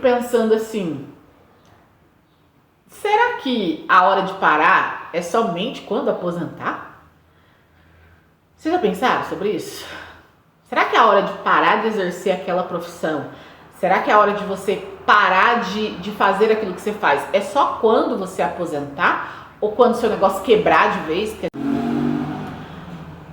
pensando assim, será que a hora de parar é somente quando aposentar? Vocês já pensaram sobre isso? Será que é a hora de parar de exercer aquela profissão? Será que é a hora de você parar de fazer aquilo que você faz? É só quando você aposentar? Ou quando seu negócio quebrar de vez?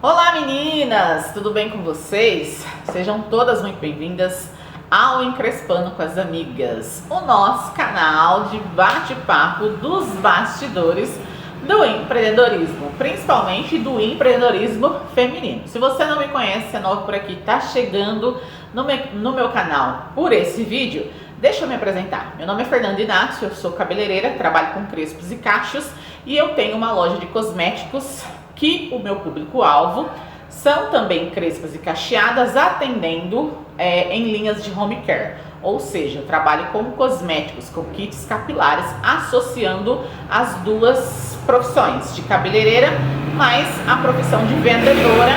Olá meninas, tudo bem com vocês? Sejam todas muito bem-vindas ao Encrespando com as Amigas, o nosso canal de bate-papo dos bastidores do empreendedorismo, principalmente do empreendedorismo feminino. Se você não me conhece, é novo por aqui, tá chegando no meu canal por esse vídeo, deixa eu me apresentar. Meu nome é Fernanda Inácio, eu sou cabeleireira, trabalho com crespos e cachos e eu tenho uma loja de cosméticos que o meu público-alvo são também crespas e cacheadas, atendendo em linhas de home care. Ou seja, eu trabalho com cosméticos, com kits capilares, associando as duas profissões de cabeleireira, mais a profissão de vendedora,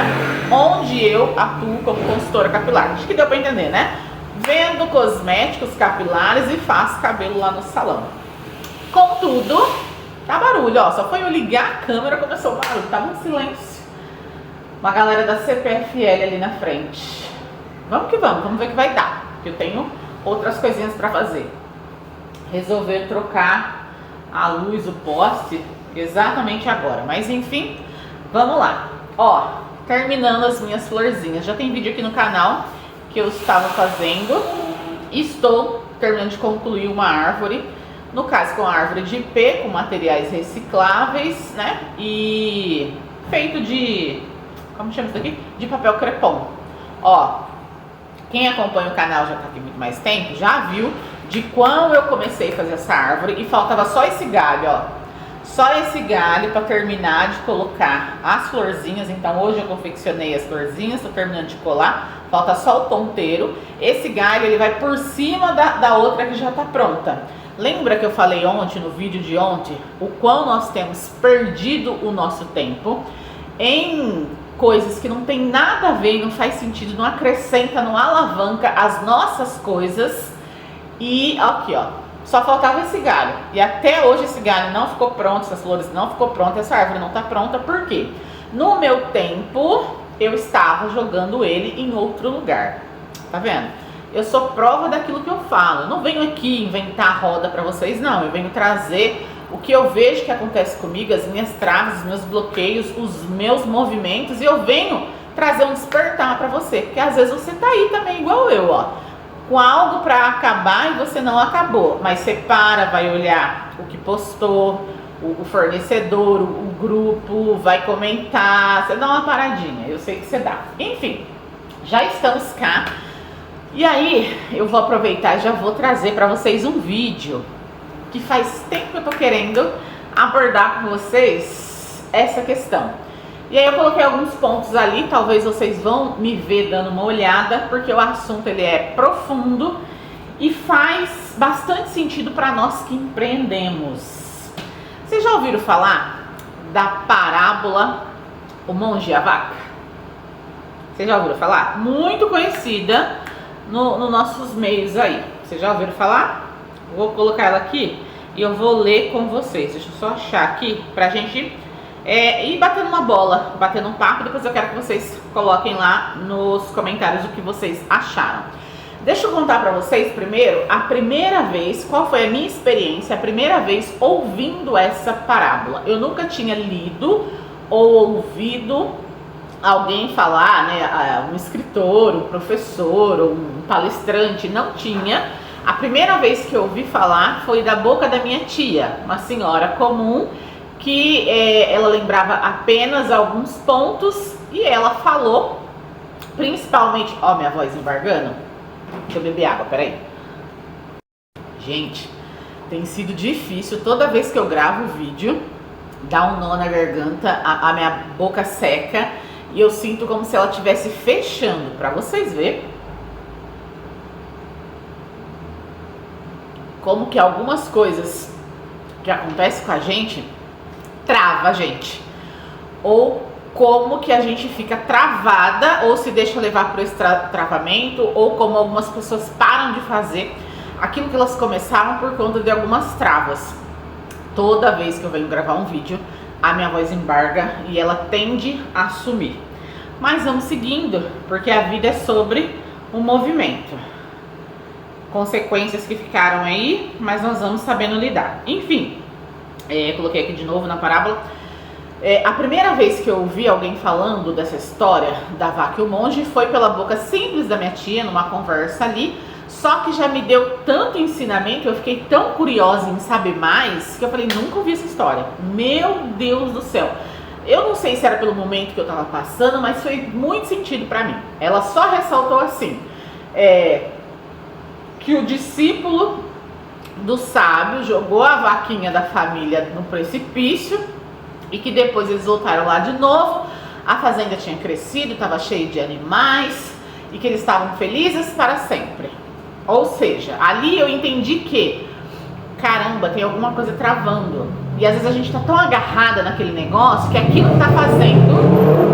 onde eu atuo como consultora capilar. Acho que deu para entender, né? Vendo cosméticos capilares e faço cabelo lá no salão. Contudo, tá barulho, ó, só foi eu ligar a câmera, começou o barulho, tava um silêncio. Uma galera da CPFL ali na frente. Vamos que vamos ver o que vai dar, porque eu tenho outras coisinhas para fazer. Resolver trocar a luz, o poste, exatamente agora, mas enfim, vamos lá. Ó, terminando as minhas florzinhas, já tem vídeo aqui no canal que eu estava fazendo. Estou terminando de concluir uma árvore, no caso com a árvore de ipê, com materiais recicláveis, né, e feito de, como chama isso daqui? De papel crepom. Ó, quem acompanha o canal já tá aqui muito mais tempo, já viu de quando eu comecei a fazer essa árvore e faltava só esse galho, ó. Só esse galho para terminar de colocar as florzinhas. Então hoje eu confeccionei as florzinhas, tô terminando de colar, falta só o ponteiro. Esse galho ele vai por cima da outra que já tá pronta. Lembra que eu falei ontem, no vídeo de ontem, o quão nós temos perdido o nosso tempo em coisas que não tem nada a ver, não faz sentido, não acrescenta, não alavanca as nossas coisas. E aqui, ó, só faltava esse galho. E até hoje esse galho não ficou pronto, essas flores não ficou pronta, essa árvore não tá pronta. Por quê? No meu tempo, eu estava jogando ele em outro lugar. Tá vendo? Eu sou prova daquilo que eu falo. Eu não venho aqui inventar roda pra vocês, não. Eu venho trazer o que eu vejo que acontece comigo, as minhas travas, os meus bloqueios, os meus movimentos, e eu venho trazer um despertar para você, porque às vezes você tá aí também igual eu, ó, com algo para acabar e você não acabou, mas você vai olhar o que postou, o fornecedor, o grupo, vai comentar, você dá uma paradinha, eu sei que você dá. Enfim, já estamos cá, e aí eu vou aproveitar e já vou trazer para vocês um vídeo que faz tempo que eu tô querendo abordar com vocês essa questão. E aí eu coloquei alguns pontos ali, talvez vocês vão me ver dando uma olhada, porque o assunto ele é profundo e faz bastante sentido para nós que empreendemos. Vocês já ouviram falar da parábola O Monge e a Vaca? Vocês já ouviram falar? Muito conhecida nos nossos meios aí. Vocês já ouviram falar? Vou colocar ela aqui e eu vou ler com vocês. Deixa eu só achar aqui pra gente ir batendo uma bola, batendo um papo. Depois eu quero que vocês coloquem lá nos comentários o que vocês acharam. Deixa eu contar pra vocês primeiro a primeira vez, qual foi a minha experiência, a primeira vez ouvindo essa parábola. Eu nunca tinha lido ou ouvido alguém falar, né, um escritor, um professor, um palestrante, não tinha. A primeira vez que eu ouvi falar foi da boca da minha tia, uma senhora comum, que ela lembrava apenas alguns pontos e ela falou, principalmente... Ó, minha voz embargando. Deixa eu beber água, peraí. Gente, tem sido difícil, toda vez que eu gravo o vídeo, dá um nó na garganta, a minha boca seca e eu sinto como se ela estivesse fechando, pra vocês verem como que algumas coisas que acontecem com a gente trava a gente, ou como que a gente fica travada ou se deixa levar por esse travamento, ou como algumas pessoas param de fazer aquilo que elas começaram por conta de algumas travas. Toda vez que eu venho gravar um vídeo, a minha voz embarga e ela tende a sumir. Mas vamos seguindo, porque a vida é sobre um movimento. Consequências que ficaram aí, mas nós vamos sabendo lidar. Enfim, coloquei aqui de novo na parábola. A primeira vez que eu ouvi alguém falando dessa história da vaca e o monge foi pela boca simples da minha tia, numa conversa ali. Só que já me deu tanto ensinamento, eu fiquei tão curiosa em saber mais, que eu falei, nunca ouvi essa história. Meu Deus do céu. Eu não sei se era pelo momento que eu tava passando, mas fez muito sentido pra mim. Ela só ressaltou assim, que o discípulo do sábio jogou a vaquinha da família no precipício e que depois eles voltaram lá de novo, a fazenda tinha crescido, estava cheia de animais e que eles estavam felizes para sempre. Ou seja, ali eu entendi que, caramba, tem alguma coisa travando. E às vezes a gente tá tão agarrada naquele negócio que aquilo tá fazendo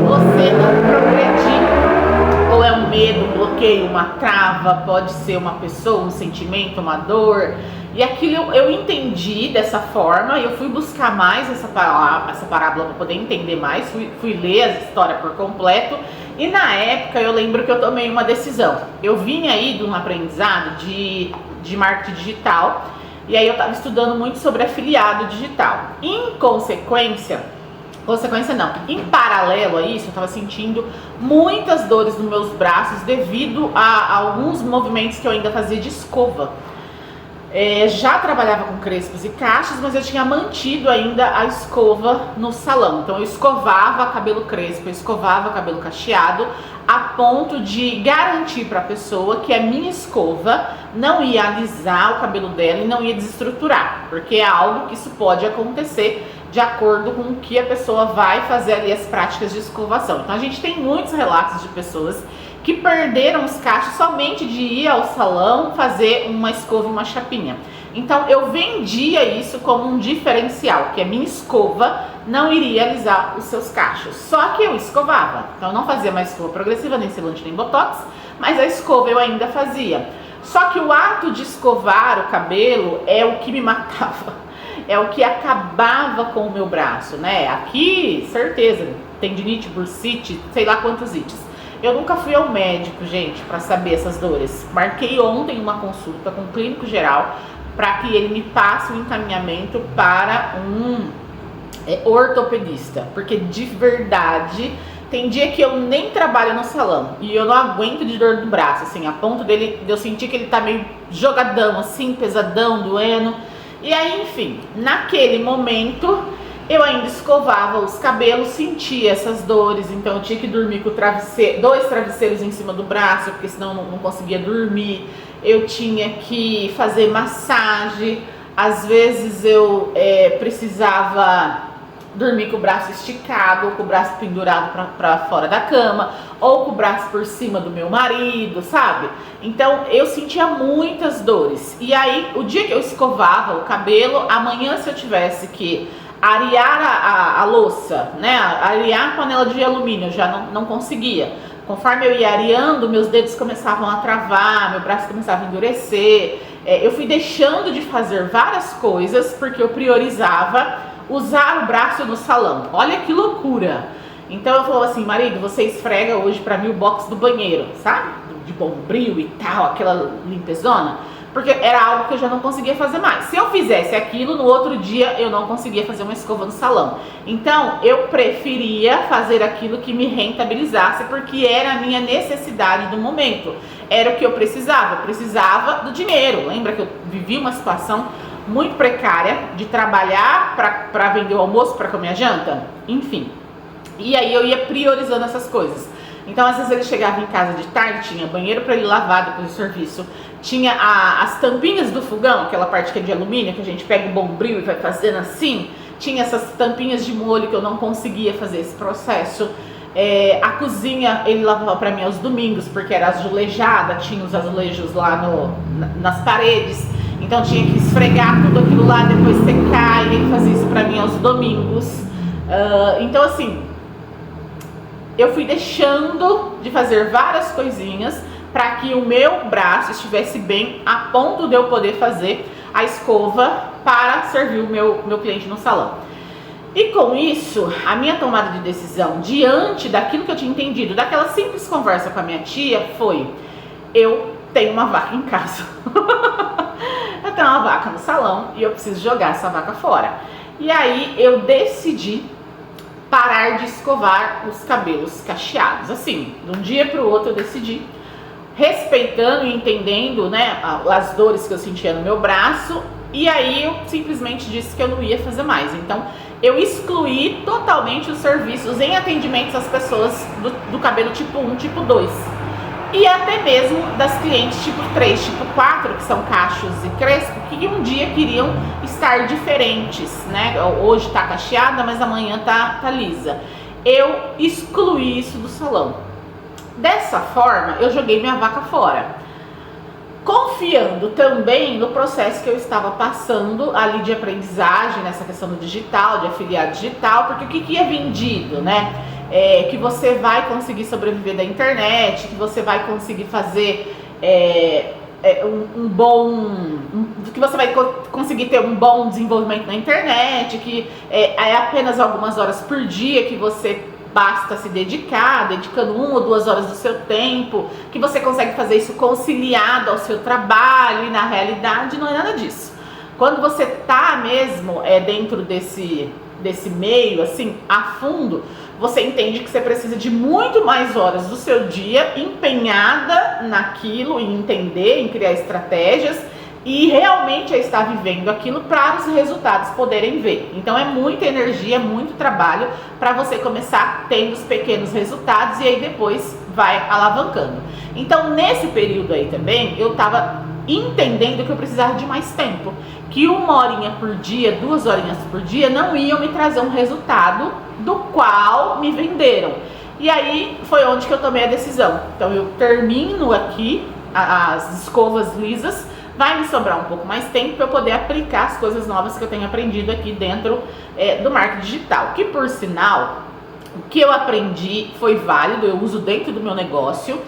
você não progredir. Ou é um medo, um bloqueio, uma trava, pode ser uma pessoa, um sentimento, uma dor. E aquilo eu entendi dessa forma e eu fui buscar mais essa parábola para poder entender mais. Fui ler a história por completo. E na época eu lembro que eu tomei uma decisão. Eu vinha aí de um aprendizado de marketing digital. E aí eu estava estudando muito sobre afiliado digital. Em em paralelo a isso, eu estava sentindo muitas dores nos meus braços devido a alguns movimentos que eu ainda fazia de escova. Já trabalhava com crespos e cachos, mas eu tinha mantido ainda a escova no salão. Então eu escovava cabelo crespo, eu escovava cabelo cacheado, a ponto de garantir para a pessoa que a minha escova não ia alisar o cabelo dela e não ia desestruturar, porque é algo que isso pode acontecer de acordo com o que a pessoa vai fazer ali as práticas de escovação. Então a gente tem muitos relatos de pessoas que perderam os cachos somente de ir ao salão fazer uma escova e uma chapinha. Então eu vendia isso como um diferencial, que a minha escova não iria alisar os seus cachos. Só que eu escovava, então eu não fazia mais escova progressiva, nem selante, nem botox, mas a escova eu ainda fazia. Só que o ato de escovar o cabelo é o que me matava, é o que acabava com o meu braço, né? Aqui, certeza, tendinite, bursite, sei lá quantos ites. Eu nunca fui ao médico, gente, para saber essas dores. Marquei ontem uma consulta com um clínico geral para que ele me passe o encaminhamento para um ortopedista. Porque de verdade, tem dia que eu nem trabalho no salão e eu não aguento de dor do braço, assim, a ponto de eu sentir que ele tá meio jogadão, assim, pesadão, doendo. E aí, enfim, naquele momento eu ainda escovava os cabelos, sentia essas dores, então eu tinha que dormir com dois travesseiros em cima do braço, porque senão eu não conseguia dormir. Eu tinha que fazer massagem, às vezes eu precisava dormir com o braço esticado, ou com o braço pendurado para fora da cama, ou com o braço por cima do meu marido, sabe? Então eu sentia muitas dores. E aí, o dia que eu escovava o cabelo, amanhã se eu tivesse que arear a louça, né, arear a panela de alumínio, eu já não conseguia. Conforme eu ia areando, meus dedos começavam a travar, meu braço começava a endurecer. Eu fui deixando de fazer várias coisas porque eu priorizava usar o braço no salão. Olha que loucura! Então eu falava assim, marido, você esfrega hoje pra mim o box do banheiro, sabe? De bombril e tal, aquela limpezona. Porque era algo que eu já não conseguia fazer mais. Se eu fizesse aquilo, no outro dia eu não conseguia fazer uma escova no salão. Então eu preferia fazer aquilo que me rentabilizasse, porque era a minha necessidade do momento. Era o que eu precisava do dinheiro. Lembra que eu vivi uma situação muito precária de trabalhar para vender o almoço, para comer a janta? Enfim. E aí eu ia priorizando essas coisas. Então às vezes ele chegava em casa de tarde, tinha banheiro para ele lavar depois do serviço, tinha as tampinhas do fogão, aquela parte que é de alumínio, que a gente pega o bombril e vai fazendo assim, tinha essas tampinhas de molho que eu não conseguia fazer esse processo. A cozinha ele lavava para mim aos domingos, porque era azulejada, tinha os azulejos lá nas paredes, então tinha que esfregar tudo aquilo lá, depois secar, e ele fazia isso para mim aos domingos. Então assim, eu fui deixando de fazer várias coisinhas para que o meu braço estivesse bem a ponto de eu poder fazer a escova para servir o meu cliente no salão. E com isso, a minha tomada de decisão diante daquilo que eu tinha entendido, daquela simples conversa com a minha tia, foi: eu tenho uma vaca em casa. Eu tenho uma vaca no salão e eu preciso jogar essa vaca fora. E aí eu decidi parar de escovar os cabelos cacheados. Assim, de um dia para o outro eu decidi, respeitando e entendendo, né, as dores que eu sentia no meu braço. E aí eu simplesmente disse que eu não ia fazer mais. Então eu excluí totalmente os serviços em atendimentos às pessoas do cabelo tipo 1, tipo 2. E até mesmo das clientes tipo 3, tipo 4, que são cachos e crespo, que um dia queriam estar diferentes, né? Hoje tá cacheada, mas amanhã tá lisa. Eu excluí isso do salão. Dessa forma, eu joguei minha vaca fora, confiando também no processo que eu estava passando ali de aprendizagem, nessa questão do digital, de afiliado digital, porque o que é vendido, né? Que você vai conseguir sobreviver da internet, que você vai conseguir fazer que você vai conseguir ter um bom desenvolvimento na internet, que é apenas algumas horas por dia que você basta se dedicar, dedicando 1 ou 2 horas do seu tempo, que você consegue fazer isso conciliado ao seu trabalho, e na realidade não é nada disso. Quando você tá mesmo dentro desse meio, assim, a fundo, você entende que você precisa de muito mais horas do seu dia empenhada naquilo, em entender, em criar estratégias e realmente estar vivendo aquilo para os resultados poderem ver. Então é muita energia, muito trabalho para você começar tendo os pequenos resultados e aí depois vai alavancando. Então nesse período aí também eu estava entendendo que eu precisava de mais tempo, que 1 horinha por dia, 2 horinhas por dia não iam me trazer um resultado do qual me venderam. E aí foi onde que eu tomei a decisão. Então eu termino aqui as escovas lisas, vai me sobrar um pouco mais tempo para eu poder aplicar as coisas novas que eu tenho aprendido aqui dentro do marketing digital, que por sinal, o que eu aprendi foi válido, eu uso dentro do meu negócio.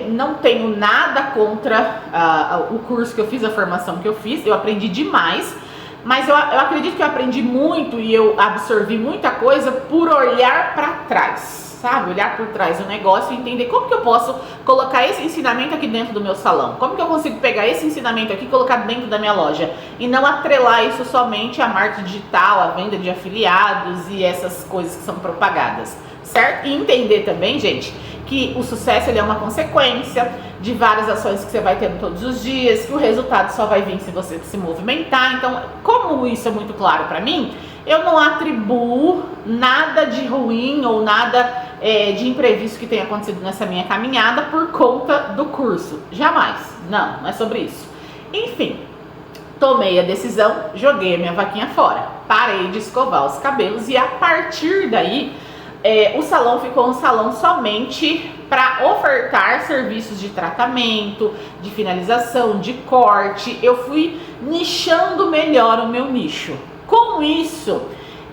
Não tenho nada contra o curso que eu fiz, a formação que eu fiz, eu aprendi demais, mas eu acredito que eu aprendi muito e eu absorvi muita coisa por olhar para trás, sabe? Olhar por trás do negócio e entender como que eu posso colocar esse ensinamento aqui dentro do meu salão, como que eu consigo pegar esse ensinamento aqui e colocar dentro da minha loja e não atrelar isso somente à marketing digital, à venda de afiliados e essas coisas que são propagadas, certo? E entender também, gente, que o sucesso ele é uma consequência de várias ações que você vai tendo todos os dias, que o resultado só vai vir se você se movimentar. Então, como isso é muito claro para mim, eu não atribuo nada de ruim ou nada de imprevisto que tenha acontecido nessa minha caminhada por conta do curso. Jamais. Não é sobre isso. Enfim, tomei a decisão, joguei a minha vaquinha fora, parei de escovar os cabelos e a partir daí o salão ficou um salão somente para ofertar serviços de tratamento, de finalização, de corte. Eu fui nichando melhor o meu nicho. Com isso,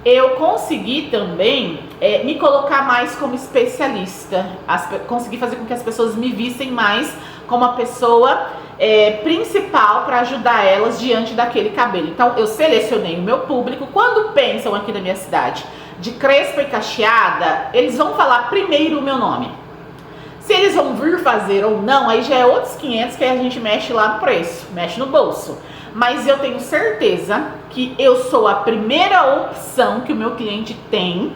eu consegui também me colocar mais como especialista, consegui fazer com que as pessoas me vissem mais como a pessoa principal para ajudar elas diante daquele cabelo. Então eu selecionei o meu público. Quando pensam aqui na minha cidade de crespa e cacheada, eles vão falar primeiro o meu nome. Se eles vão vir fazer ou não, aí já é outros 500 que a gente mexe lá no preço, mexe no bolso. Mas eu tenho certeza que eu sou a primeira opção que o meu cliente tem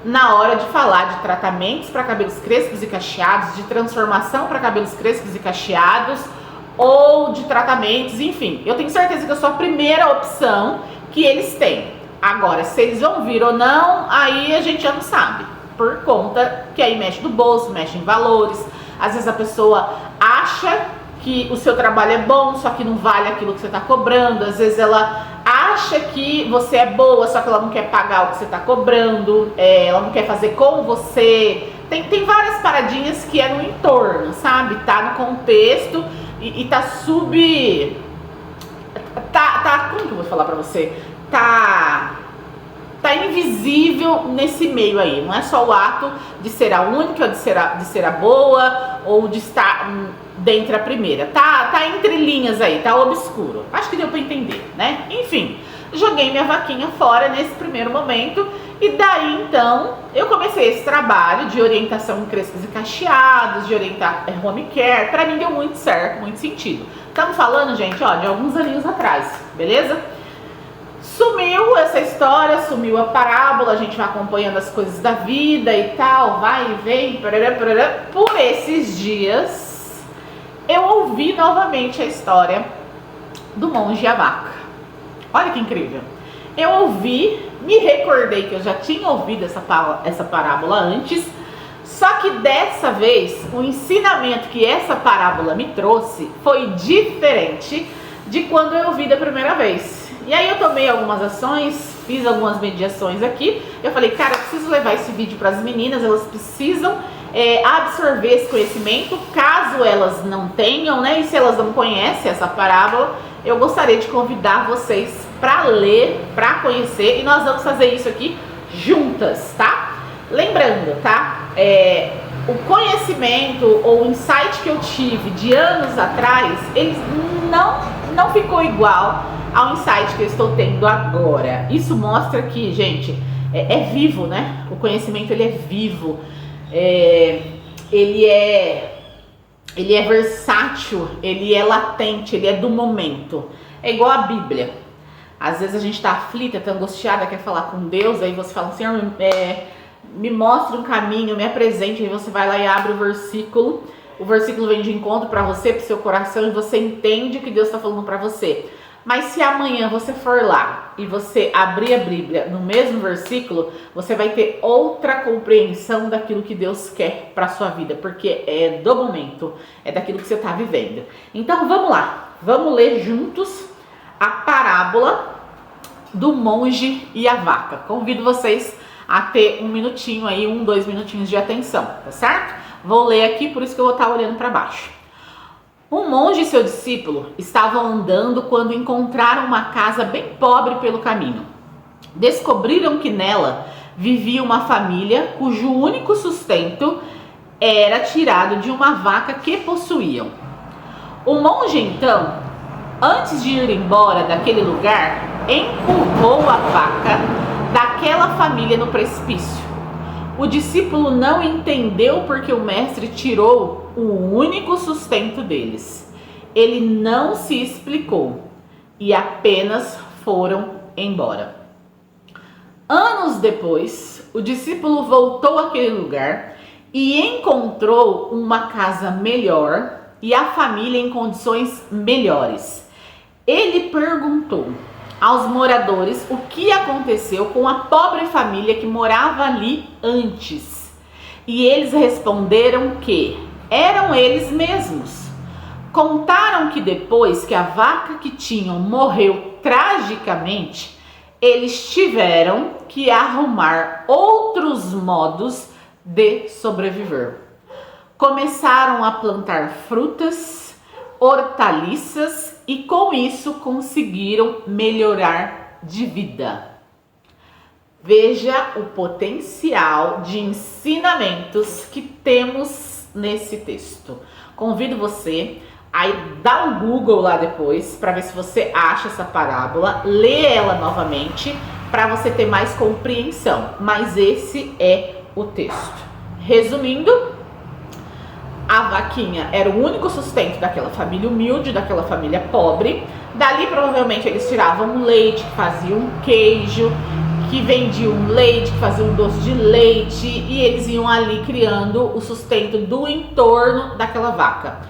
na hora de falar de tratamentos para cabelos crespos e cacheados, de transformação para cabelos crespos e cacheados, ou de tratamentos, enfim. Eu tenho certeza que eu sou a primeira opção que eles têm. Agora, se eles vão vir ou não, aí a gente já não sabe. Por conta que aí mexe no bolso, mexe em valores. Às vezes a pessoa acha que o seu trabalho é bom, só que não vale aquilo que você está cobrando. Às vezes ela acha que você é boa, só que ela não quer pagar o que você está cobrando. Ela não quer fazer com você. Tem várias paradinhas que é no entorno, sabe? Tá no contexto e tá como que eu vou falar pra você? Tá invisível nesse meio aí. Não é só o ato de ser a única, de ser a boa, ou de estar dentro da primeira. Tá entre linhas aí, tá obscuro. Acho que deu para entender, né? Enfim, joguei minha vaquinha fora nesse primeiro momento e daí então eu comecei esse trabalho de orientação em crespos e cacheados, de orientar home care. Para mim deu muito certo, muito sentido. Estamos falando, gente, ó, de alguns aninhos atrás, beleza? Sumiu essa história, sumiu a parábola, a gente vai acompanhando as coisas da vida e tal, vai e vem, parará, parará. Por esses dias, eu ouvi novamente a história do monge e a vaca. Olha que incrível. Eu ouvi, me recordei que eu já tinha ouvido essa parábola antes, só que dessa vez, o ensinamento que essa parábola me trouxe foi diferente de quando eu ouvi da primeira vez. E aí eu tomei algumas ações, fiz algumas mediações aqui. Eu falei, cara, eu preciso levar esse vídeo para as meninas, elas precisam absorver esse conhecimento, caso elas não tenham, né? E se elas não conhecem essa parábola, eu gostaria de convidar vocês para ler, para conhecer, e nós vamos fazer isso aqui juntas, tá? Lembrando, tá? O conhecimento ou o insight que eu tive de anos atrás, ele não ficou igual ao insight que eu estou tendo agora. Isso mostra que, gente, é vivo, né? O conhecimento, ele é vivo, ele é versátil, ele é latente, ele é do momento. É igual a Bíblia. Às vezes a gente tá aflita, tá angustiada, quer falar com Deus, aí você fala, Senhor, me mostra um caminho, me apresente, aí você vai lá e abre o versículo vem de encontro para você, pro seu coração, e você entende o que Deus está falando para você. Mas se amanhã você for lá e você abrir a Bíblia no mesmo versículo, você vai ter outra compreensão daquilo que Deus quer para sua vida, porque é do momento, é daquilo que você está vivendo. Então vamos lá, vamos ler juntos a parábola do monge e a vaca. Convido vocês a ter um minutinho aí, 2 minutinhos de atenção, tá certo? Vou ler aqui, por isso que eu vou estar olhando para baixo. Um monge e seu discípulo estavam andando quando encontraram uma casa bem pobre pelo caminho. Descobriram que nela vivia uma família cujo único sustento era tirado de uma vaca que possuíam. O monge, então, antes de ir embora daquele lugar, empurrou a vaca daquela família no precipício. O discípulo não entendeu porque o mestre tirou o único sustento deles. Ele não se explicou e apenas foram embora. Anos depois, o discípulo voltou àquele lugar e encontrou uma casa melhor e a família em condições melhores. Ele perguntou aos moradores o que aconteceu com a pobre família que morava ali antes. E eles responderam que eram eles mesmos. Contaram que depois que a vaca que tinham morreu tragicamente, eles tiveram que arrumar outros modos de sobreviver. Começaram a plantar frutas, hortaliças e com isso conseguiram melhorar de vida. Veja o potencial de ensinamentos que temos nesse texto. Convido você a dar um Google lá depois para ver se você acha essa parábola, lê ela novamente para você ter mais compreensão. Mas esse é o texto. Resumindo, a vaquinha era o único sustento daquela família humilde, daquela família pobre. Dali provavelmente eles tiravam leite, que faziam um queijo, que vendiam leite, que faziam um doce de leite, e eles iam ali criando o sustento do entorno daquela vaca.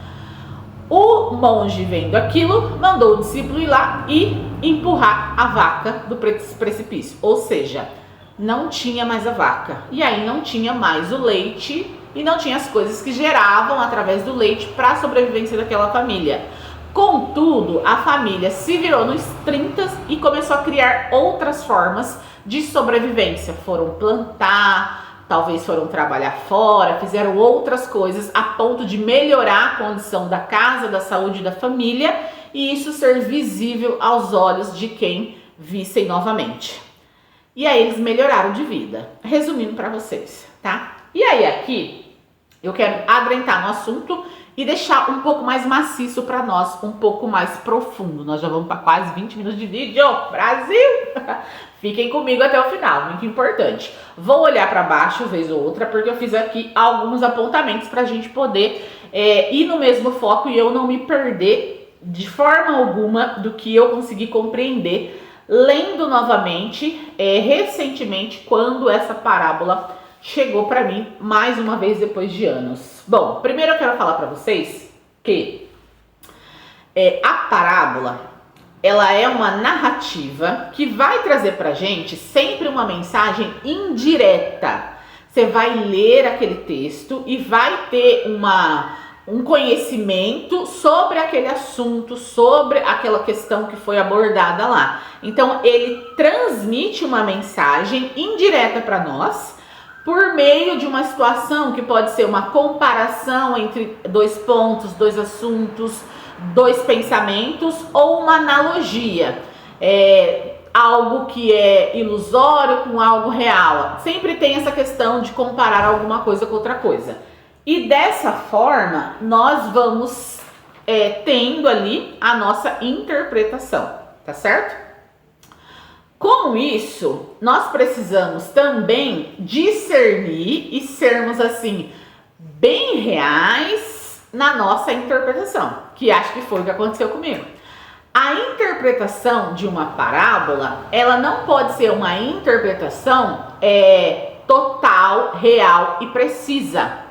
O monge, vendo aquilo, mandou o discípulo ir lá e empurrar a vaca do precipício. Ou seja, não tinha mais a vaca. E aí não tinha mais o leite e não tinha as coisas que geravam através do leite para a sobrevivência daquela família. Contudo, a família se virou nos 30 e começou a criar outras formas de sobrevivência. Foram plantar, talvez foram trabalhar fora, fizeram outras coisas a ponto de melhorar a condição da casa, da saúde da família, e isso ser visível aos olhos de quem vissem novamente. E aí eles melhoraram de vida. Resumindo para vocês, tá? E aí aqui Eu quero adentrar no assunto e deixar um pouco mais maciço para nós, um pouco mais profundo. Nós já vamos para quase 20 minutos de vídeo. Brasil! Fiquem comigo até o final, muito importante. Vou olhar para baixo vez ou outra, porque eu fiz aqui alguns apontamentos para a gente poder ir no mesmo foco e eu não me perder de forma alguma do que eu consegui compreender lendo novamente recentemente, quando essa parábola chegou para mim mais uma vez depois de anos. Bom, primeiro eu quero falar para vocês que a parábola, ela é uma narrativa que vai trazer pra gente sempre uma mensagem indireta. Você vai ler aquele texto e vai ter um conhecimento sobre aquele assunto, sobre aquela questão que foi abordada lá. Então, ele transmite uma mensagem indireta para nós, por meio de uma situação que pode ser uma comparação entre dois pontos, dois assuntos, dois pensamentos ou uma analogia. Algo que é ilusório com algo real. Sempre tem essa questão de comparar alguma coisa com outra coisa. E dessa forma, nós vamos tendo ali a nossa interpretação, tá certo? Com isso, nós precisamos também discernir e sermos assim, bem reais na nossa interpretação, que acho que foi o que aconteceu comigo. A interpretação de uma parábola, ela não pode ser uma interpretação total, real e precisa.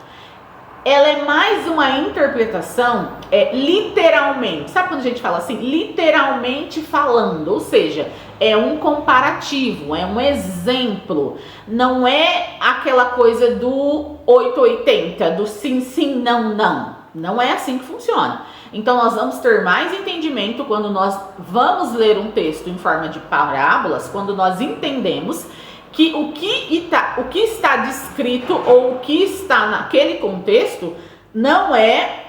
Ela é mais uma interpretação literalmente. Sabe quando a gente fala assim? Literalmente falando, ou seja, é um comparativo, é um exemplo. Não é aquela coisa do 880, do sim, sim, não, não. Não é assim que funciona. Então nós vamos ter mais entendimento quando nós vamos ler um texto em forma de parábolas, quando nós entendemos que o que está descrito ou o que está naquele contexto não é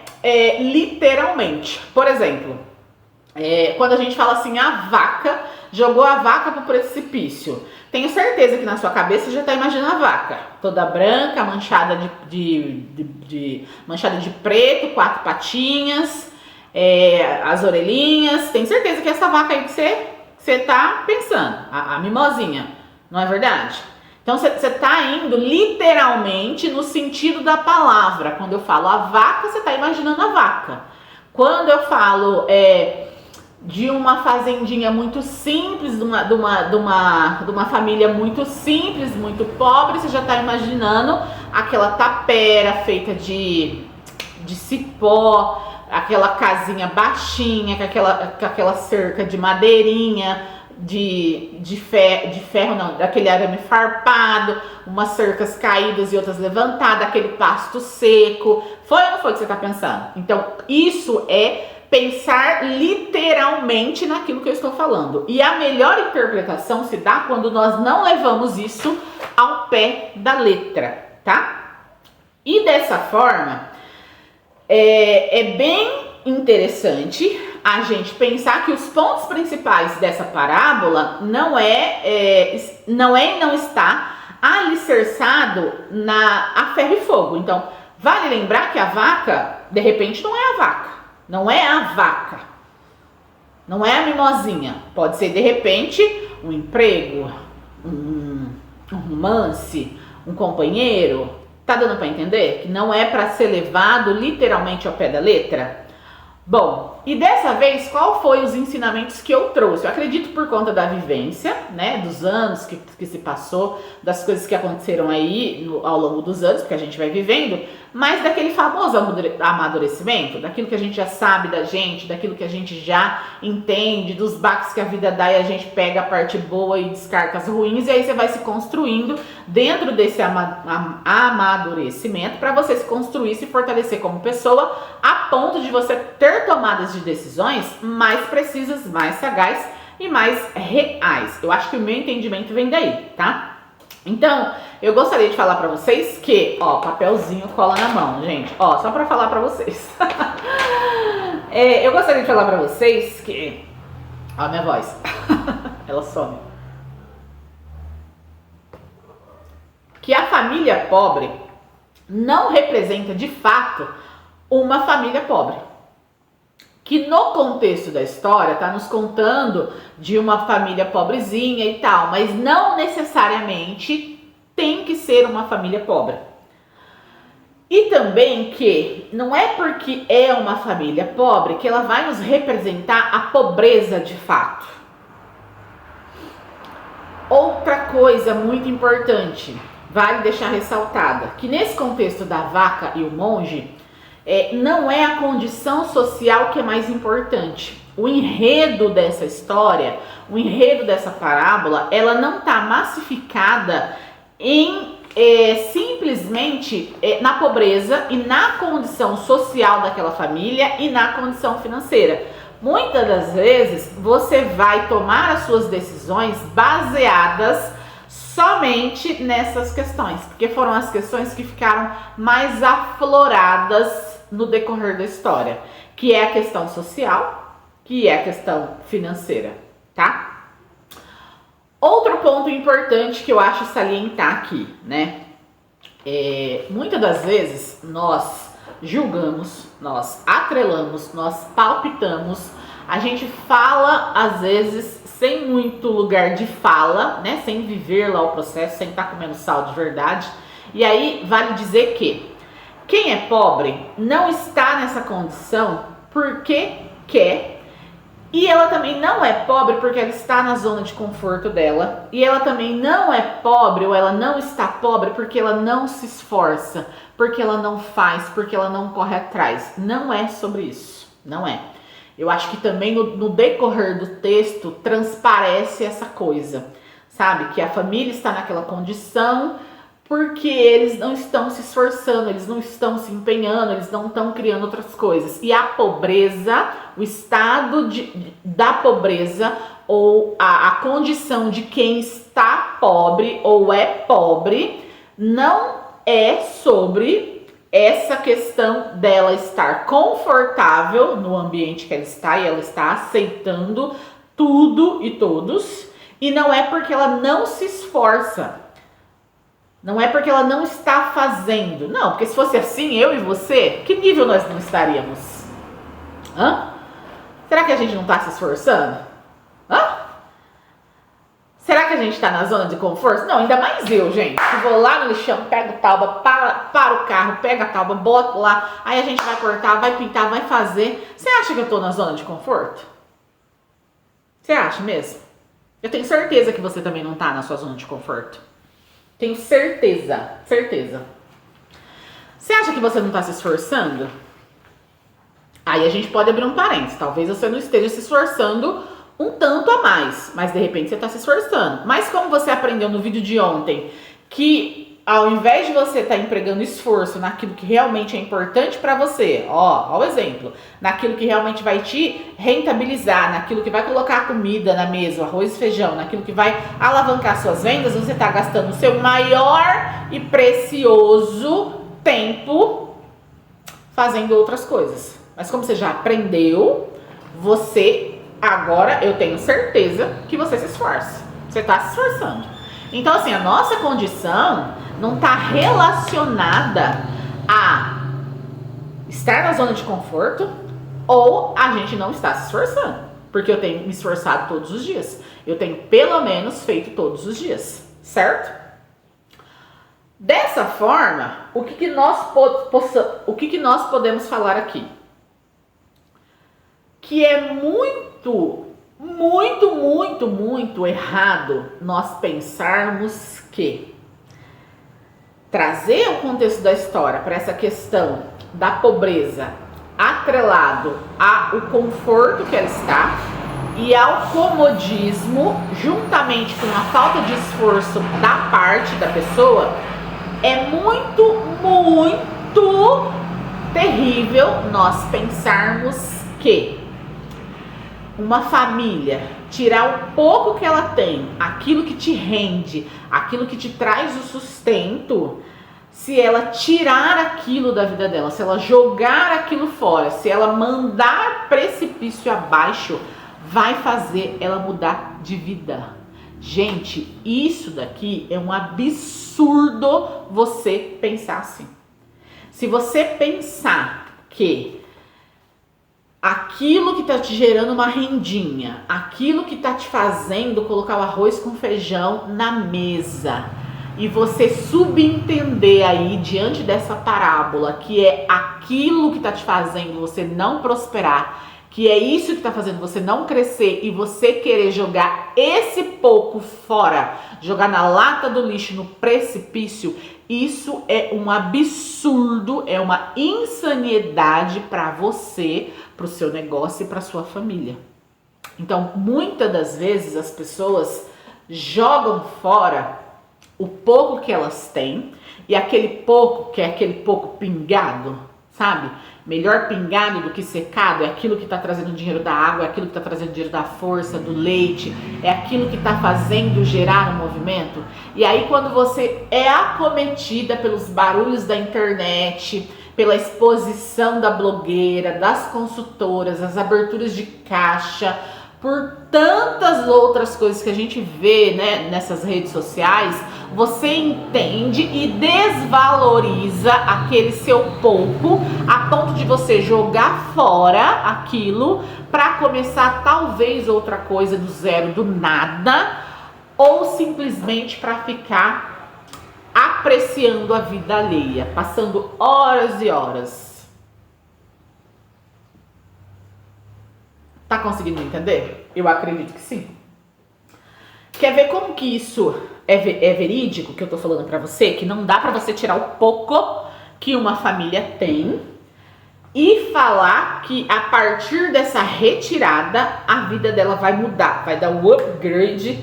literalmente. Por exemplo, quando a gente fala assim, a vaca jogou a vaca para o precipício. Tenho certeza que na sua cabeça você já está imaginando a vaca, toda branca, manchada manchada de preto, 4 patinhas, as orelhinhas. Tenho certeza que essa vaca aí que você está pensando, a mimosinha. Não é verdade? Então você está indo literalmente no sentido da palavra. Quando eu falo a vaca, você está imaginando a vaca. Quando eu falo de uma fazendinha muito simples, de uma família muito simples, muito pobre, você já está imaginando aquela tapera feita de cipó, aquela casinha baixinha, com aquela cerca de madeirinha, de ferro não, daquele arame farpado, umas cercas caídas e outras levantadas, aquele pasto seco. Foi ou não foi o que você está pensando? Então, isso é pensar literalmente naquilo que eu estou falando. E a melhor interpretação se dá quando nós não levamos isso ao pé da letra, tá? E dessa forma, é bem interessante a gente pensar que os pontos principais dessa parábola não está alicerçado a ferro e fogo. Então, vale lembrar que a vaca, de repente, não é a vaca. Não é a vaca. Não é a mimosinha. Pode ser, de repente, um emprego, um romance, um companheiro. Tá dando para entender? Que não é para ser levado literalmente ao pé da letra? Bom, e dessa vez, qual foi os ensinamentos que eu trouxe? Eu acredito por conta da vivência, né, dos anos que se passou, das coisas que aconteceram aí ao longo dos anos, porque a gente vai vivendo, mas daquele famoso amadurecimento, daquilo que a gente já sabe da gente, daquilo que a gente já entende, dos baques que a vida dá e a gente pega a parte boa e descarta as ruins, e aí você vai se construindo dentro desse amadurecimento para você se construir, se fortalecer como pessoa, a ponto de você ter tomadas de decisões mais precisas, mais sagazes e mais reais. Eu acho que o meu entendimento vem daí, tá? Então, eu gostaria de falar pra vocês que, ó, papelzinho cola na mão, gente. Ó, só pra falar pra vocês. Eu gostaria de falar pra vocês que... Ó a minha voz. Ela some. Que a família pobre, não representa de fato uma família pobre. Que no contexto da história está nos contando de uma família pobrezinha e tal, mas não necessariamente tem que ser uma família pobre. E também que não é porque é uma família pobre que ela vai nos representar a pobreza de fato. Outra coisa muito importante, vale deixar ressaltada, que nesse contexto da vaca e o monge, não é a condição social que é mais importante. O enredo dessa história, o enredo dessa parábola, ela não está massificada em simplesmente na pobreza e na condição social daquela família e na condição financeira. Muitas das vezes você vai tomar as suas decisões baseadas somente nessas questões, porque foram as questões que ficaram mais afloradas no decorrer da história, que é a questão social, que é a questão financeira, tá? Outro ponto importante que eu acho salientar aqui, né? Muitas das vezes nós julgamos, nós atrelamos, nós palpitamos, a gente fala às vezes sem muito lugar de fala, né? Sem viver lá o processo, sem estar comendo sal de verdade. E aí vale dizer que quem é pobre não está nessa condição porque quer, e ela também não é pobre porque ela está na zona de conforto dela, e ela também não é pobre ou ela não está pobre porque ela não se esforça, porque ela não faz, porque ela não corre atrás. Não é sobre isso, não é. Eu acho que também no decorrer do texto transparece essa coisa, sabe? Que a família está naquela condição porque eles não estão se esforçando, eles não estão se empenhando, eles não estão criando outras coisas. E a pobreza, o estado da pobreza ou a condição de quem está pobre ou é pobre não é sobre essa questão dela estar confortável no ambiente que ela está e ela está aceitando tudo e todos. E não é porque ela não se esforça. Não é porque ela não está fazendo. Não, porque se fosse assim, eu e você, que nível nós não estaríamos? Hã? Será que a gente não está se esforçando? Hã? Será que a gente está na zona de conforto? Não, ainda mais eu, gente. Que vou lá no lixão, pego tauba, para o carro, pega a tauba, boto lá. Aí a gente vai cortar, vai pintar, vai fazer. Você acha que eu estou na zona de conforto? Você acha mesmo? Eu tenho certeza que você também não está na sua zona de conforto. Tenho certeza, certeza. Você acha que você não está se esforçando? Aí a gente pode abrir um parênteses. Talvez você não esteja se esforçando um tanto a mais, mas de repente você está se esforçando. Mas como você aprendeu no vídeo de ontem, que ao invés de você estar empregando esforço naquilo que realmente é importante para você, ó o exemplo, naquilo que realmente vai te rentabilizar, naquilo que vai colocar comida na mesa, arroz e feijão, naquilo que vai alavancar suas vendas, você está gastando o seu maior e precioso tempo fazendo outras coisas. Mas como você já aprendeu, você agora, eu tenho certeza que você se esforça. Você está se esforçando. Então, assim, a nossa condição não está relacionada a estar na zona de conforto ou a gente não está se esforçando. Porque eu tenho me esforçado todos os dias. Eu tenho pelo menos feito todos os dias, certo? Dessa forma, o que nós podemos falar aqui? Que é muito errado nós pensarmos que trazer o contexto da história para essa questão da pobreza atrelado ao conforto que ela está e ao comodismo, juntamente com a falta de esforço da parte da pessoa, é muito terrível nós pensarmos que uma família tirar o pouco que ela tem, aquilo que te rende, aquilo que te traz o sustento, se ela tirar aquilo da vida dela, se ela jogar aquilo fora, se ela mandar precipício abaixo, vai fazer ela mudar de vida. Gente, isso daqui é um absurdo você pensar assim. Se você pensar que aquilo que tá te gerando uma rendinha, aquilo que tá te fazendo colocar o arroz com feijão na mesa, e você subentender aí diante dessa parábola que é aquilo que tá te fazendo você não prosperar, que é isso que tá fazendo você não crescer e você querer jogar esse pouco fora, jogar na lata do lixo, no precipício, isso é um absurdo, é uma insanidade para você, para o seu negócio e para sua família. Então, muitas das vezes as pessoas jogam fora o pouco que elas têm, e aquele pouco, que é aquele pouco pingado, sabe? Melhor pingado do que secado, é aquilo que está trazendo dinheiro da água, é aquilo que está trazendo dinheiro da força, do leite, é aquilo que está fazendo gerar um movimento. E aí quando você é acometida pelos barulhos da internet, pela exposição da blogueira, das consultoras, as aberturas de caixa, por tantas outras coisas que a gente vê, né, nessas redes sociais, você entende e desvaloriza aquele seu pouco a ponto de você jogar fora aquilo para começar talvez outra coisa do zero, do nada, ou simplesmente para ficar apreciando a vida alheia, passando horas e horas. Tá conseguindo entender? Eu acredito que sim. Quer ver como que isso é verídico, que eu tô falando pra você? Que não dá pra você tirar o pouco que uma família tem e falar que a partir dessa retirada a vida dela vai mudar, vai dar um upgrade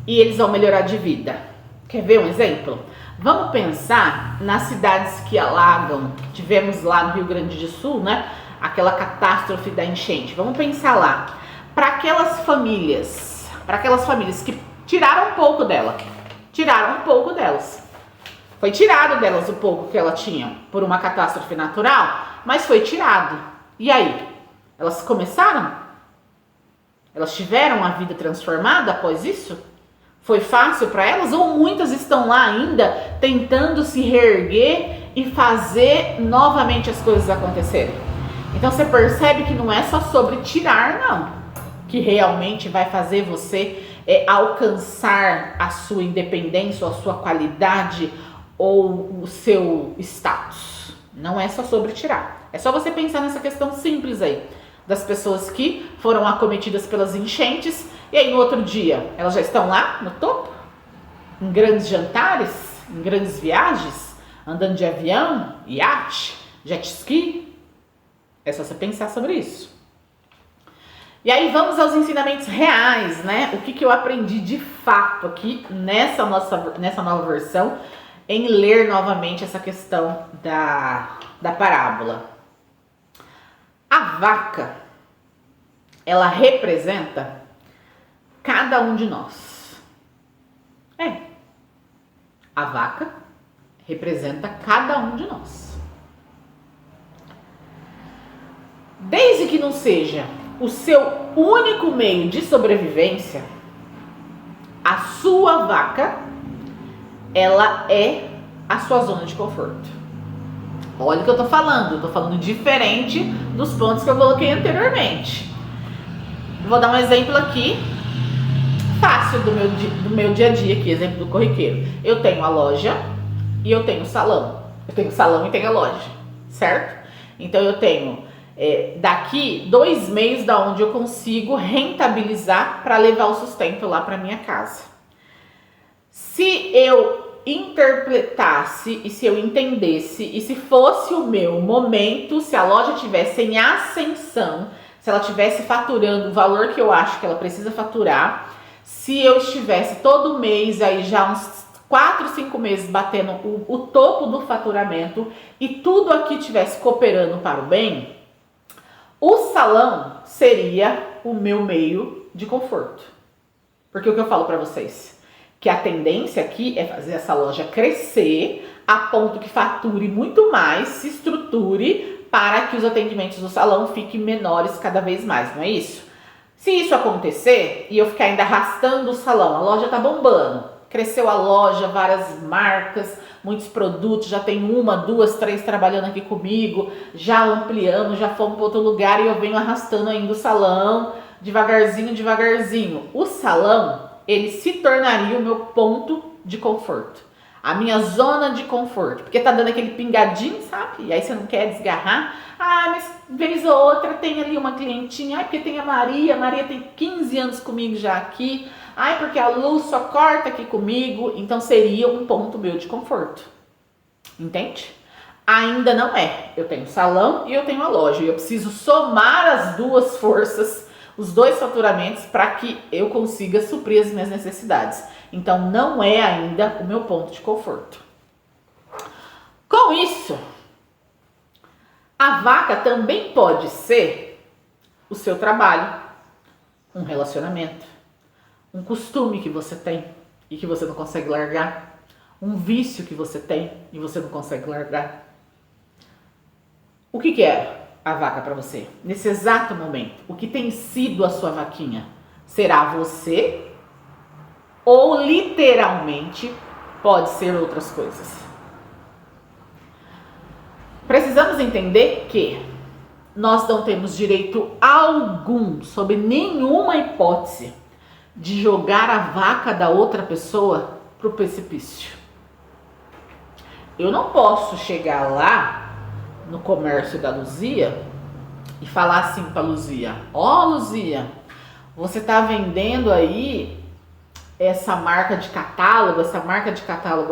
e eles vão melhorar de vida. Quer ver um exemplo? Vamos pensar nas cidades que alagam. Tivemos lá no Rio Grande do Sul, né? Aquela catástrofe da enchente. Vamos pensar lá. Para aquelas famílias que tiraram um pouco dela. Tiraram um pouco delas. Foi tirado delas o pouco que ela tinha por uma catástrofe natural, mas foi tirado. E aí? Elas começaram? Elas tiveram a vida transformada após isso? Foi fácil para elas? Ou muitas estão lá ainda tentando se reerguer e fazer novamente as coisas acontecerem? Então você percebe que não é só sobre tirar, não, que realmente vai fazer você alcançar a sua independência, ou a sua qualidade, ou o seu status. Não é só sobre tirar. É só você pensar nessa questão simples aí, das pessoas que foram acometidas pelas enchentes, e aí no outro dia elas já estão lá no topo, em grandes jantares, em grandes viagens, andando de avião, iate, jet ski. É só você pensar sobre isso. E aí vamos aos ensinamentos reais, né? O que eu aprendi de fato aqui nessa nova versão, em ler novamente essa questão da parábola. A vaca, ela representa cada um de nós. A vaca representa cada um de nós. Desde que não seja o seu único meio de sobrevivência, a sua vaca, ela é a sua zona de conforto. Olha o que eu tô falando diferente dos pontos que eu coloquei anteriormente. Vou dar um exemplo aqui, fácil do meu dia a dia aqui, exemplo do corriqueiro. Eu tenho a loja e eu tenho o salão. Eu tenho o salão e tenho a loja, certo? Então eu tenho daqui 2 meios da onde eu consigo rentabilizar para levar o sustento lá para minha casa. Se eu interpretasse e se eu entendesse e se fosse o meu momento, se a loja tivesse em ascensão, se ela estivesse faturando o valor que eu acho que ela precisa faturar, se eu estivesse todo mês aí já uns 4, 5 meses batendo o topo do faturamento e tudo aqui estivesse cooperando para o bem, o salão seria o meu meio de conforto. Porque o que eu falo para vocês? Que a tendência aqui é fazer essa loja crescer a ponto que fature muito mais, se estruture para que os atendimentos do salão fiquem menores cada vez mais, não é isso? Se isso acontecer e eu ficar ainda arrastando o salão, a loja tá bombando, cresceu a loja, várias marcas, muitos produtos, já tem uma, duas, três trabalhando aqui comigo, já ampliamos, já fomos para outro lugar e eu venho arrastando ainda o salão, devagarzinho, devagarzinho. O salão, ele se tornaria o meu ponto de conforto, a minha zona de conforto, porque tá dando aquele pingadinho, sabe? E aí você não quer desgarrar. Ah, mas vez ou outra tem ali uma clientinha, porque tem a Maria tem 15 anos comigo já aqui, porque a Lu só corta aqui comigo, então seria um ponto meu de conforto, entende? Ainda não é, eu tenho salão e eu tenho a loja, e eu preciso somar as duas forças, os dois faturamentos, para que eu consiga suprir as minhas necessidades. Então não é ainda o meu ponto de conforto. Com isso, a vaca também pode ser o seu trabalho, um relacionamento, um costume que você tem e que você não consegue largar, um vício que você tem e você não consegue largar. O que é a vaca para você? Nesse exato momento, o que tem sido a sua vaquinha? Será você ou literalmente pode ser outras coisas? Precisamos entender que nós não temos direito algum, sob nenhuma hipótese, de jogar a vaca da outra pessoa pro precipício. Eu não posso chegar lá no comércio da Luzia e falar assim pra Luzia: ó, Luzia, você tá vendendo aí essa marca de catálogo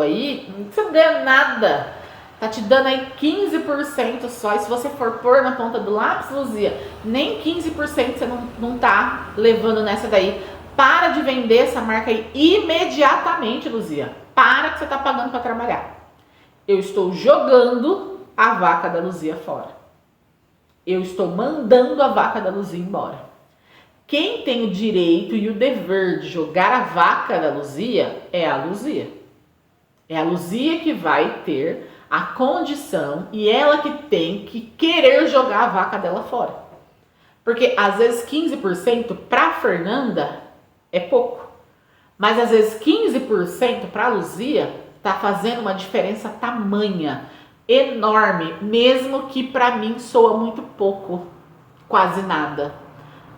aí, você não ganha nada, tá te dando aí 15% só, e se você for pôr na ponta do lápis, Luzia, nem 15% você não tá levando nessa daí. Para de vender essa marca aí imediatamente, Luzia, para que você tá pagando para trabalhar. Eu estou jogando a vaca da Luzia fora, eu estou mandando a vaca da Luzia embora. Quem tem o direito e o dever de jogar a vaca da Luzia é a Luzia. É a Luzia que vai ter a condição e ela que tem que querer jogar a vaca dela fora. Porque às vezes 15% para Fernanda é pouco. Mas às vezes 15% para a Luzia tá fazendo uma diferença tamanha, enorme, mesmo que para mim soa muito pouco, quase nada.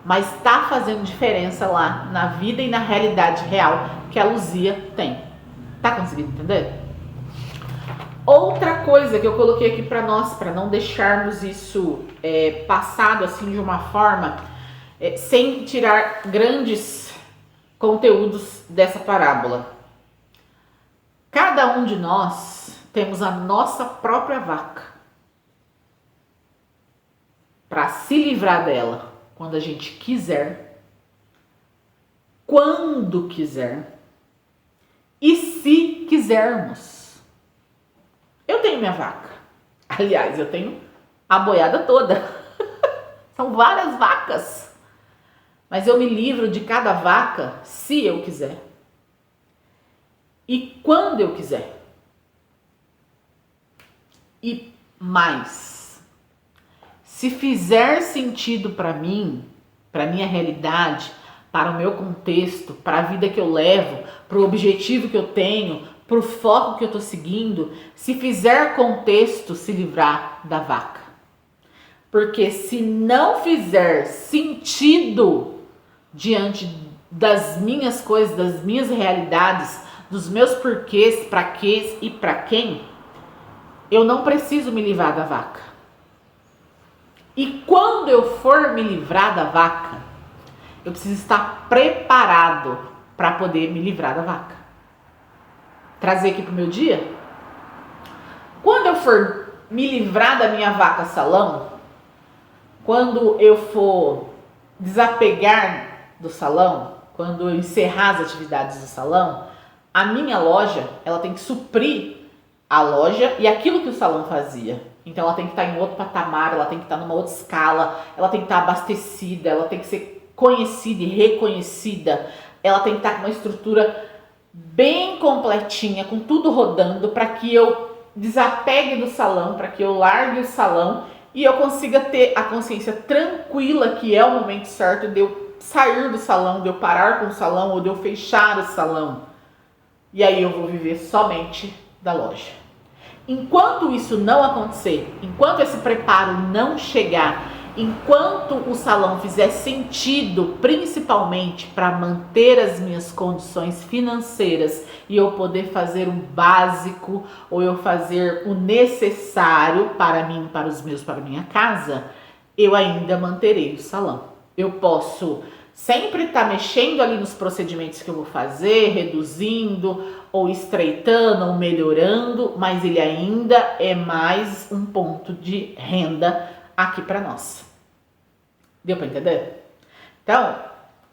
Mas tá fazendo diferença lá na vida e na realidade real que a Luzia tem. Tá conseguindo entender? Outra coisa que eu coloquei aqui para nós, para não deixarmos isso passado assim de uma forma, sem tirar grandes conteúdos dessa parábola. Cada um de nós temos a nossa própria vaca para se livrar dela quando a gente quiser, quando quiser e se quisermos. Eu tenho minha vaca. Aliás, eu tenho a boiada toda. São várias vacas. Mas eu me livro de cada vaca se eu quiser. E quando eu quiser. E mais, se fizer sentido para mim, para minha realidade, para o meu contexto, para a vida que eu levo, para o objetivo que eu tenho, para o foco que eu estou seguindo, se fizer contexto, se livrar da vaca. Porque se não fizer sentido diante das minhas coisas, das minhas realidades, dos meus porquês, para quês e para quem, eu não preciso me livrar da vaca. E quando eu for me livrar da vaca, eu preciso estar preparado para poder me livrar da vaca. Trazer aqui pro meu dia. Quando eu for me livrar da minha vaca salão, quando eu for desapegar do salão, quando eu encerrar as atividades do salão, a minha loja, ela tem que suprir a loja e aquilo que o salão fazia. Então ela tem que estar em outro patamar, ela tem que estar numa outra escala, ela tem que estar abastecida, ela tem que ser conhecida e reconhecida, ela tem que estar com uma estrutura bem completinha, com tudo rodando, para que eu desapegue do salão, para que eu largue o salão e eu consiga ter a consciência tranquila que é o momento certo de eu sair do salão, de eu parar com o salão ou de eu fechar o salão. E aí eu vou viver somente da loja. Enquanto isso não acontecer, enquanto esse preparo não chegar, enquanto o salão fizer sentido, principalmente para manter as minhas condições financeiras e eu poder fazer o básico ou eu fazer o necessário para mim, para os meus, para minha casa, eu ainda manterei o salão. Eu posso sempre estar mexendo ali nos procedimentos que eu vou fazer, reduzindo ou estreitando ou melhorando, mas ele ainda é mais um ponto de renda aqui para nós. Deu para entender? Então,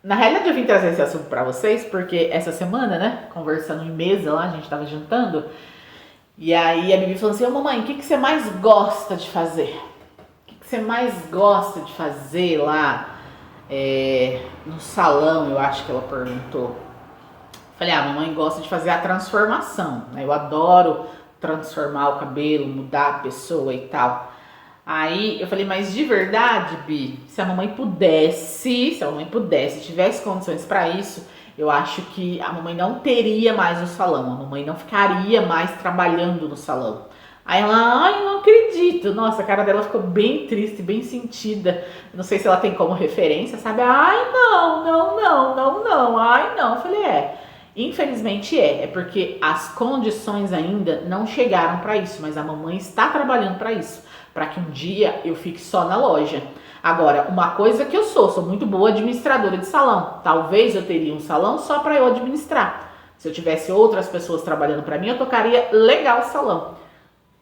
na realidade eu vim trazer esse assunto para vocês porque essa semana, né, conversando em mesa lá, a gente tava jantando, e aí a Bibi falou assim: ô mamãe, o que você mais gosta de fazer? O que você mais gosta de fazer lá no salão? Eu acho que ela perguntou. Falei, a mamãe gosta de fazer a transformação, né? Eu adoro transformar o cabelo, mudar a pessoa e tal. Aí eu falei, mas de verdade, Bi, se a mamãe pudesse, tivesse condições para isso, eu acho que a mamãe não teria mais o salão, a mamãe não ficaria mais trabalhando no salão. Aí ela, ai, não acredito. Nossa, a cara dela ficou bem triste, bem sentida. Não sei se ela tem como referência, sabe? Ai, não, ai, não. Eu falei, infelizmente é porque as condições ainda não chegaram para isso, mas a mamãe está trabalhando para isso, para que um dia eu fique só na loja. Agora, uma coisa que eu sou muito boa administradora de salão. Talvez eu teria um salão só para eu administrar. Se eu tivesse outras pessoas trabalhando para mim, eu tocaria legal o salão.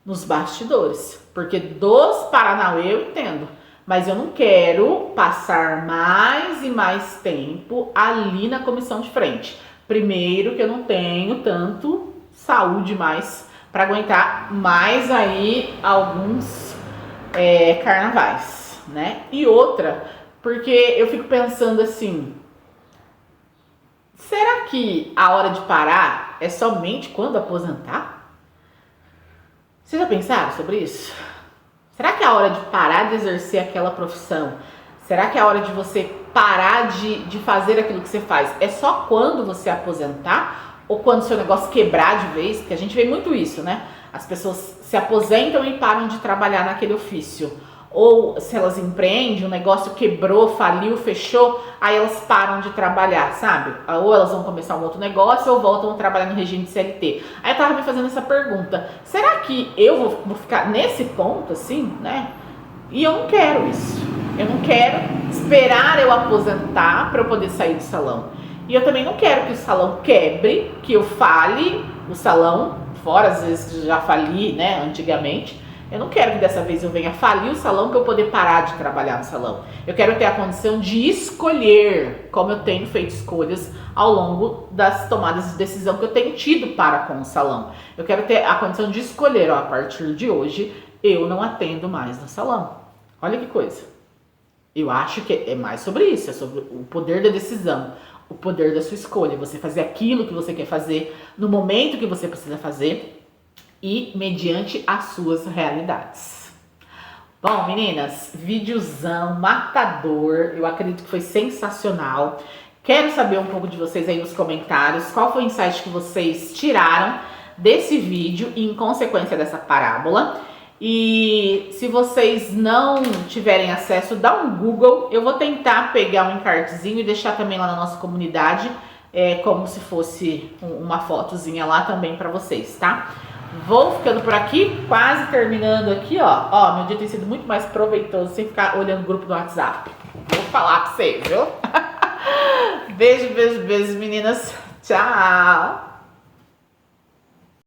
Nos bastidores, porque dos Paranauê eu entendo, mas eu não quero passar mais e mais tempo ali na comissão de frente. Primeiro que eu não tenho tanto saúde mais para aguentar mais aí alguns carnavais, né? E outra, porque eu fico pensando assim, será que a hora de parar é somente quando aposentar? Vocês já pensaram sobre isso? Será que é a hora de parar de exercer aquela profissão? Será que é a hora de você parar de fazer aquilo que você faz? É só quando você aposentar? Ou quando seu negócio quebrar de vez? Porque a gente vê muito isso, né? As pessoas se aposentam e param de trabalhar naquele ofício. Ou se elas empreendem, o negócio quebrou, faliu, fechou, aí elas param de trabalhar, sabe? Ou elas vão começar um outro negócio ou voltam a trabalhar no regime de CLT. Aí eu tava me fazendo essa pergunta, será que eu vou ficar nesse ponto assim, né? E eu não quero isso. Eu não quero esperar eu aposentar para eu poder sair do salão. E eu também não quero que o salão quebre, que eu fale o salão, fora às vezes que já fali, né, antigamente. Eu não quero que dessa vez eu venha falir o salão para eu poder parar de trabalhar no salão. Eu quero ter a condição de escolher, como eu tenho feito escolhas ao longo das tomadas de decisão que eu tenho tido para com o salão. Eu quero ter a condição de escolher, a partir de hoje, eu não atendo mais no salão. Olha que coisa. Eu acho que é mais sobre isso, é sobre o poder da decisão, o poder da sua escolha. Você fazer aquilo que você quer fazer, no momento que você precisa fazer, e mediante as suas realidades. Bom, meninas, videozão matador, eu acredito que foi sensacional. Quero saber um pouco de vocês aí nos comentários, qual foi o insight que vocês tiraram desse vídeo e em consequência dessa parábola. E se vocês não tiverem acesso, dá um Google. Eu vou tentar pegar um encartezinho e deixar também lá na nossa comunidade, como se fosse uma fotozinha lá também para vocês, tá? Vou ficando por aqui, quase terminando aqui, ó. Meu dia tem sido muito mais proveitoso sem ficar olhando o grupo do WhatsApp. Vou falar pra vocês, viu? Beijo, beijo, beijo, meninas. Tchau!